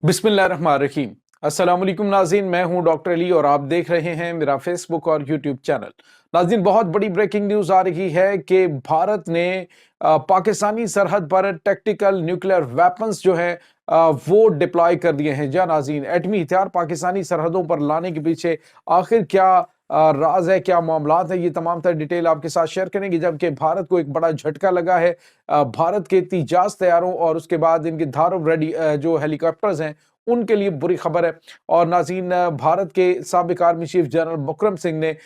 बिस्मिल्लाहिर्रहमानिर्रहीम। अस्सलाम वालेकुम नाज़रीन, मैं हूं डॉक्टर अली और आप देख रहे हैं मेरा फेसबुक और यूट्यूब चैनल। नाज़रीन, बहुत बड़ी ब्रेकिंग न्यूज़ आ रही है कि भारत ने पाकिस्तानी सरहद पर टैक्टिकल न्यूक्लियर वेपन्स जो है वो डिप्लॉय कर दिए हैं। जी नाज़रीन, एटमी हथियार पाकिस्तानी सरहदों पर लाने के पीछे आखिर क्या राज है, क्या मामलात है, ये तमाम तर डिटेल आपके साथ शेयर करेंगे। जबकि भारत को एक बड़ा झटका लगा है भारत के तेजास तैयारों और उसके बाद इनके धारव रेडी जो हेलीकॉप्टर्स हैं उनके लिए बुरी खबर है। और नाज़रीन, भारत के साबिक आर्मी चीफ जनरल मुकरम सिंह ने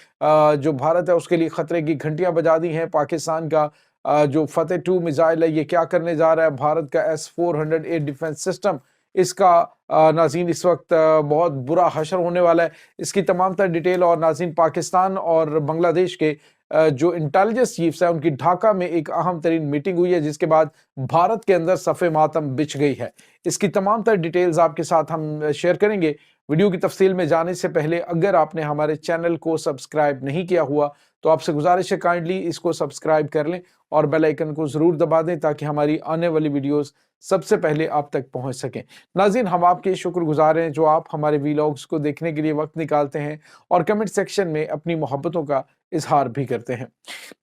जो भारत है उसके लिए खतरे की घंटियां बजा दी हैं। पाकिस्तान का जो फतेह 2 मिसाइल है ये क्या करने जा रहा है, भारत का S-400A डिफेंस सिस्टम, इसका नाज़रीन इस वक्त बहुत बुरा हशर होने वाला है। इसकी तमाम तर डिटेल और नाज़रीन, पाकिस्तान और बांग्लादेश के जो इंटेलिजेंस चीफ्स हैं उनकी ढाका में एक अहम तरीन मीटिंग हुई है जिसके बाद भारत के अंदर सफ़े मातम बिछ गई है। इसकी तमाम तर डिटेल्स आपके साथ हम शेयर करेंगे। वीडियो की तफसील में जाने से पहले अगर आपने हमारे चैनल को सब्सक्राइब नहीं किया हुआ तो आपसे गुजारिश है काइंडली इसको सब्सक्राइब कर लें और बेल आइकन को ज़रूर दबा दें ताकि हमारी आने वाली वीडियोस सबसे पहले आप तक पहुंच सकें। नाज़रीन, हम आपके शुक्रगुजार हैं जो आप हमारे वीलॉग्स को देखने के लिए वक्त निकालते हैं और कमेंट सेक्शन में अपनी मोहब्बतों का इजहार भी करते हैं।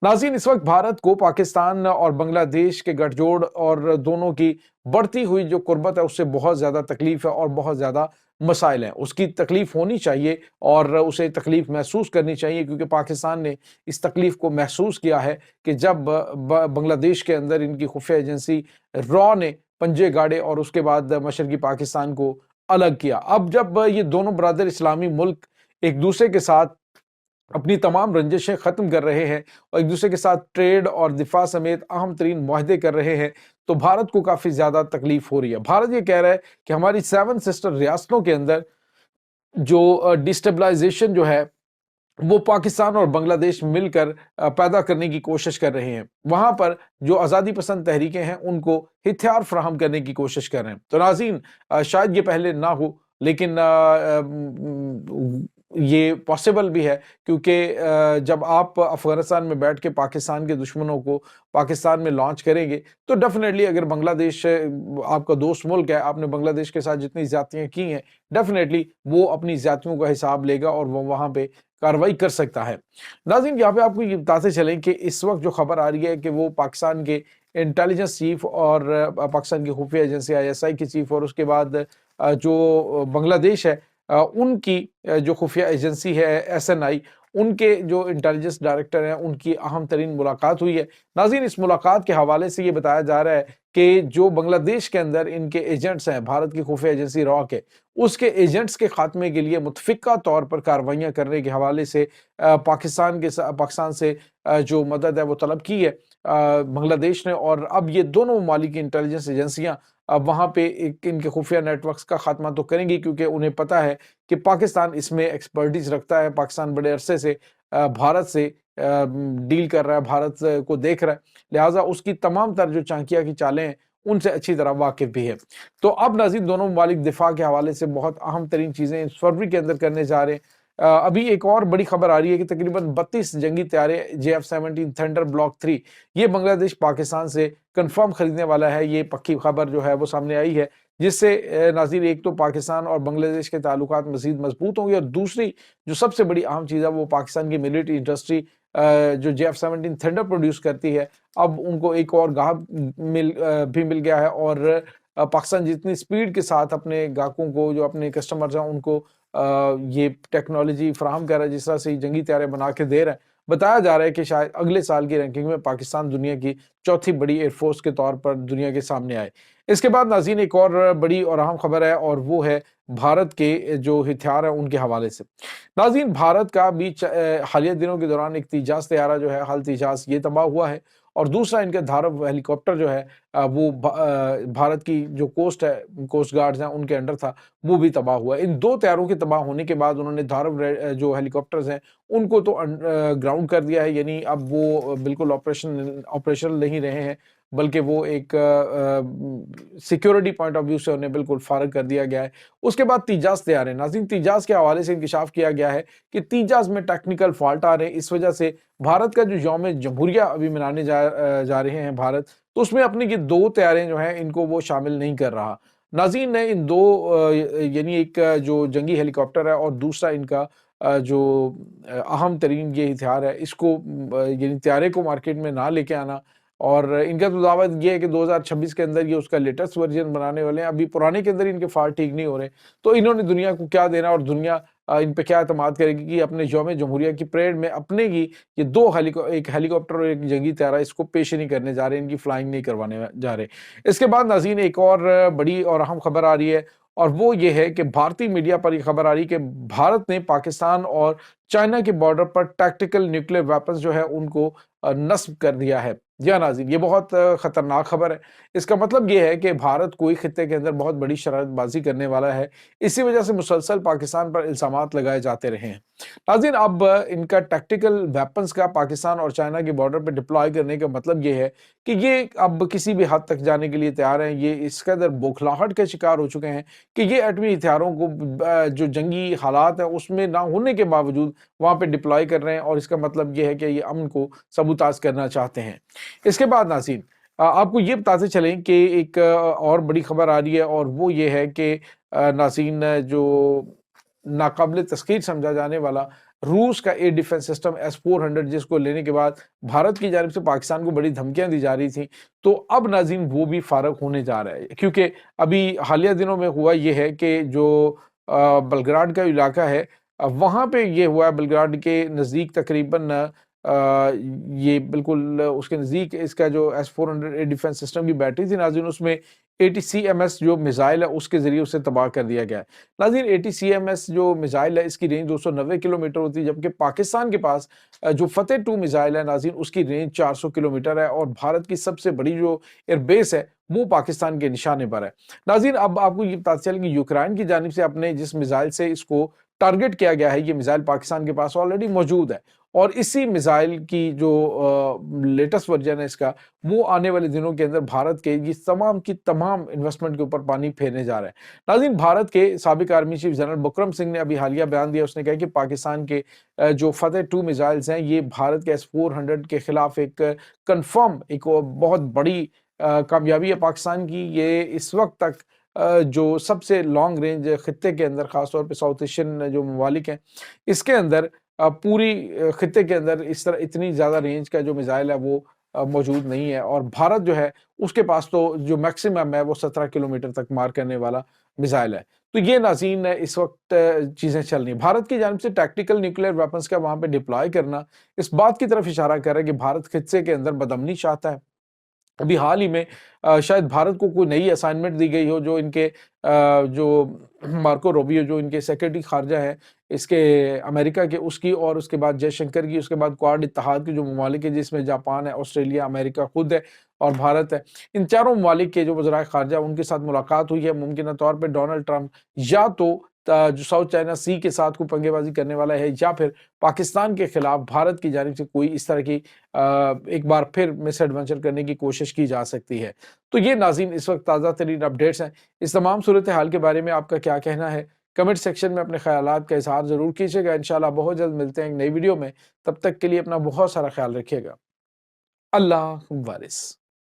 नाज़रीन, इस वक्त भारत को पाकिस्तान और बांग्लादेश के गठजोड़ और दोनों की बढ़ती हुई जो कुर्बत है उससे बहुत ज़्यादा तकलीफ है और बहुत ज़्यादा मसाइल हैं। उसकी तकलीफ होनी चाहिए और उसे तकलीफ महसूस करनी चाहिए क्योंकि पाकिस्तान ने इस तकलीफ को महसूस किया है कि जब बांग्लादेश के अंदर इनकी खुफिया एजेंसी रॉ ने पंजे गाड़े और उसके बाद मशरकी पाकिस्तान को अलग किया। अब जब ये दोनों बरादर इस्लामी मुल्क एक दूसरे के साथ अपनी तमाम रंजिशें ख़त्म कर रहे हैं और एक दूसरे के साथ ट्रेड और दिफा समेत अहम तरीन मुआहदे कर रहे हैं तो भारत को काफ़ी ज़्यादा तकलीफ हो रही है। भारत ये कह रहा है कि हमारी 7 सिस्टर रियासतों के अंदर जो डिस्टेबलाइजेशन जो है वो पाकिस्तान और बांग्लादेश मिलकर पैदा करने की कोशिश कर रहे हैं। वहां पर जो आज़ादी पसंद तहरीकें हैं उनको हथियार फराहम करने की कोशिश कर रहे हैं। तो नाज़रीन, शायद ये पहले ना हो लेकिन ये पॉसिबल भी है क्योंकि जब आप अफगानिस्तान में बैठ के पाकिस्तान के दुश्मनों को पाकिस्तान में लॉन्च करेंगे तो डेफिनेटली अगर बांग्लादेश आपका दोस्त मुल्क है, आपने बांग्लादेश के साथ जितनी ज्यादतियां की हैं डेफिनेटली वो अपनी ज्यादतियों का हिसाब लेगा और वो वहां पे कार्रवाई कर सकता है। नाज़रीन, यहाँ पे आपको ये बताते चलें कि इस वक्त जो खबर आ रही है कि वो पाकिस्तान के इंटेलिजेंस चीफ और पाकिस्तान की खुफिया एजेंसी ISI के चीफ और उसके बाद जो बांग्लादेश है उनकी जो खुफिया एजेंसी है SNI, उनके जो इंटेलिजेंस डायरेक्टर हैं उनकी अहम तरीन मुलाकात हुई है। नाज़रीन, इस मुलाकात के हवाले से ये बताया जा रहा है कि जो बांग्लादेश के अंदर इनके एजेंट्स हैं भारत की खुफिया एजेंसी रॉ के, उसके एजेंट्स के खात्मे के लिए मुतफिका तौर पर कार्रवाइयाँ करने के हवाले से पाकिस्तान से जो मदद है वो तलब की है बांग्लादेश ने। और अब ये दोनों ममालिक की इंटेलिजेंस एजेंसियाँ अब वहाँ पे एक इनके खुफिया नेटवर्क्स का खात्मा तो करेंगी क्योंकि उन्हें पता है कि पाकिस्तान इसमें एक्सपर्टीज रखता है। पाकिस्तान बड़े अरसे से भारत से डील कर रहा है, भारत को देख रहा है, लिहाजा उसकी तमाम तर जो चांकिया की चालें हैं उनसे अच्छी तरह वाकिफ भी है। तो अब नाज़रीन, दोनों ममालिक दिफा के हवाले से बहुत अहम तरीन चीज़ें इस फरवरी के अंदर करने जा रहे हैं। अभी एक और बड़ी खबर आ रही है कि तकरीबन 32 जंगी तैयारे JF-17 थंडर ब्लॉक 3 ये बांग्लादेश पाकिस्तान से कंफर्म खरीदने वाला है। ये पक्की खबर जो है वो सामने आई है जिससे नाज़रीन एक तो पाकिस्तान और बांग्लादेश के ताल्लुकात मज़ीद मजबूत होंगे और दूसरी जो सबसे बड़ी अहम चीज़ है वो पाकिस्तान की मिलिट्री इंडस्ट्री जो JF-17 थंडर प्रोड्यूस करती है अब उनको एक और गाहक भी मिल गया है। और पाकिस्तान जितनी स्पीड के साथ अपने ग्राहकों को, जो अपने कस्टमर्स हैं उनको ये टेक्नोलॉजी फराहम कर रहा है, जिस तरह से जंगी तैयारे बना के दे रहा है, बताया जा रहा है कि शायद अगले साल की रैंकिंग में पाकिस्तान दुनिया की चौथी बड़ी एयरफोर्स के तौर पर दुनिया के सामने आए। इसके बाद नाज़रीन एक और बड़ी और अहम खबर है और वो है भारत के जो हथियार हैं उनके हवाले से। नाज़रीन, भारत का भी हालिया दिनों के दौरान एक तेजास तैयारा जो है हल तेजास ये तबाह हुआ है और दूसरा इनका धारव हेलीकॉप्टर जो है वो भारत की जो कोस्ट गार्ड्स हैं उनके अंडर था, वो भी तबाह हुआ। इन दो तैयारों के तबाह होने के बाद उन्होंने धारव जो हेलीकॉप्टर्स हैं उनको तो ग्राउंड कर दिया है, यानी अब वो बिल्कुल ऑपरेशनल नहीं रहे हैं बल्कि वो एक सिक्योरिटी पॉइंट ऑफ व्यू से उन्हें बिल्कुल फारग कर दिया गया है। उसके बाद तीजास तैयार है। नाज़रीन, तीजास के हवाले से इंकशाफ किया गया है कि तीजास में टेक्निकल फॉल्ट आ रहे हैं, इस वजह से भारत का जो यौम जमहूरिया अभी मनाने जा रहे हैं भारत, तो उसमें अपनी ये दो तैयारें जो हैं इनको वो शामिल नहीं कर रहा। ناظرین نے ان دو یعنی ایک جو جنگی ہیلی کاپٹر ہے اور دوسرا ان کا جو اہم ترین یہ ہتھیار ہے، اس کو یعنی طیارے کو مارکیٹ میں نہ لے کے آنا، اور ان کا تو دعویٰ یہ ہے کہ 2026 کے اندر یہ اس کا لیٹسٹ ورژن بنانے والے ہیں۔ ابھی پرانے کے اندر ان کے فالٹ ٹھیک نہیں ہو رہے، تو انہوں نے دنیا کو کیا دینا، اور دنیا ان پہ کیا اعتماد کرے گی کہ اپنے یوم جمہوریہ کی پریڈ میں اپنے کی یہ دو ایک ہیلی کاپٹر اور ایک جنگی طیارہ اس کو پیش نہیں کرنے جا رہے، ان کی فلائنگ نہیں کروانے جا رہے۔ اس کے بعد ناظرین ایک اور بڑی اور اہم خبر آ رہی ہے، اور وہ یہ ہے کہ بھارتی میڈیا پر یہ خبر آ رہی ہے کہ بھارت نے پاکستان اور چائنا کے بارڈر پر ٹیکٹیکل نیوکلیر ویپنز جو ہے ان کو نصب کر دیا ہے۔ جی ہاں ناظرین، یہ بہت خطرناک خبر ہے۔ اس کا مطلب یہ ہے کہ بھارت کوئی خطے کے اندر بہت بڑی شرارت بازی کرنے والا ہے، اسی وجہ سے مسلسل پاکستان پر الزامات لگائے جاتے رہے ہیں۔ ناظرین، اب ان کا ٹیکٹیکل ویپنز کا پاکستان اور چائنا کے بارڈر پہ ڈپلوائے کرنے کا مطلب یہ ہے کہ یہ اب کسی بھی حد تک جانے کے لیے تیار ہیں۔ یہ اس قدر بوکھلاہٹ کے شکار ہو چکے ہیں کہ یہ ایٹمی ہتھیاروں کو جو جنگی حالات ہیں اس میں نہ ہونے کے باوجود وہاں پہ ڈپلوائے کر رہے ہیں، اور اس کا مطلب یہ ہے کہ یہ امن کو سبوتاژ کرنا چاہتے ہیں۔ اس کے بعد ناظرین، آپ کو یہ بتاتے چلیں کہ ایک اور بڑی خبر آ رہی ہے، اور وہ یہ ہے کہ ناظرین، جو ناقابل تسخیر سمجھا جانے والا روس کا ایئر ڈیفنس سسٹم S-400، جس کو لینے کے بعد بھارت کی جانب سے پاکستان کو بڑی دھمکیاں دی جا رہی تھیں، تو اب ناظرین وہ بھی فارغ ہونے جا رہا ہے، کیونکہ ابھی حالیہ دنوں میں ہوا یہ ہے کہ جو بلگراڈ کا علاقہ ہے، وہاں پہ یہ ہوا ہے، بلگراڈ کے نزدیک تقریباً یہ بالکل اس کے نزدیک اس کا جو S-400 ایئر ڈیفنس سسٹم کی بیٹری تھی ناظرین، اس میں ATCMS جو میزائل ہے اس کے ذریعے اسے تباہ کر دیا گیا ہے۔ ناظرین، ATCMS جو میزائل ہے اس کی رینج 290 کلومیٹر ہوتی ہے، جبکہ پاکستان کے پاس جو فتح 2 میزائل ہے ناظرین، اس کی رینج 400 کلومیٹر ہے، اور بھارت کی سب سے بڑی جو ایئر بیس ہے وہ پاکستان کے نشانے پر ہے۔ ناظرین، اب آپ کو یہ پتہ چلے کہ یوکرائن کی جانب سے اپنے جس میزائل سے اس کو ٹارگٹ کیا گیا ہے، یہ میزائل پاکستان کے پاس آلریڈی موجود ہے، اور اسی میزائل کی جو لیٹسٹ ورژن ہے اس کا، وہ آنے والے دنوں کے اندر بھارت کے یہ تمام کی تمام انویسٹمنٹ کے اوپر پانی پھیرنے جا رہا ہے۔ ناظرین، بھارت کے سابق army chief general Bikram Singh نے ابھی حالیہ بیان دیا، اس نے کہا کہ پاکستان کے جو فتح 2 میزائلز ہیں یہ بھارت کے S-400 کے خلاف ایک کنفرم ایک بہت بڑی کامیابی ہے پاکستان کی۔ یہ اس وقت تک جو سب سے لانگ رینج خطے کے اندر، خاص طور پہ ساؤتھ ایشین جو ممالک ہیں، اس کے اندر پوری خطے کے اندر اس طرح اتنی زیادہ رینج کا جو میزائل ہے وہ موجود نہیں ہے، اور بھارت جو ہے اس کے پاس تو جو میکسیمم ہے وہ 17 کلومیٹر تک مار کرنے والا میزائل ہے۔ تو یہ ناظرین اس وقت چیزیں چل رہی ہیں۔ بھارت کی جانب سے ٹیکٹیکل نیوکلیر ویپنز کا وہاں پہ ڈپلوائے کرنا اس بات کی طرف اشارہ کر رہا ہے کہ بھارت خطے کے اندر بدامنی چاہتا ہے۔ ابھی حال ہی میں شاید بھارت کو کوئی نئی اسائنمنٹ دی گئی ہو، جو ان کے جو مارکو روبیو جو ان کے سیکرٹری خارجہ ہیں اس کے امریکہ کے، اس کی، اور اس کے بعد جے شنکر کی، اس کے بعد کوارڈ اتحاد کے جو ممالک ہیں جس میں جاپان ہے، آسٹریلیا، امریکہ خود ہے اور بھارت ہے، ان چاروں ممالک کے جو وزرائے خارجہ ان کے ساتھ ملاقات ہوئی ہے۔ ممکنہ طور پہ ڈونلڈ ٹرمپ یا تو جو ساؤتھ چائنا سی کے ساتھ کوئی پنگے بازی کرنے والا ہے، یا پھر پاکستان کے خلاف بھارت کی جانب سے کوئی اس طرح کی ایک بار پھر مس ایڈونچر کرنے کی کوشش کی جا سکتی ہے۔ تو یہ ناظرین اس وقت تازہ ترین اپڈیٹس ہیں۔ اس تمام صورتحال کے بارے میں آپ کا کیا کہنا ہے؟ کمنٹ سیکشن میں اپنے خیالات کا اظہار ضرور کیجیے گا۔ انشاءاللہ بہت جلد ملتے ہیں ایک نئی ویڈیو میں، تب تک کے لیے اپنا بہت سارا خیال رکھیے گا۔ اللہ وارث۔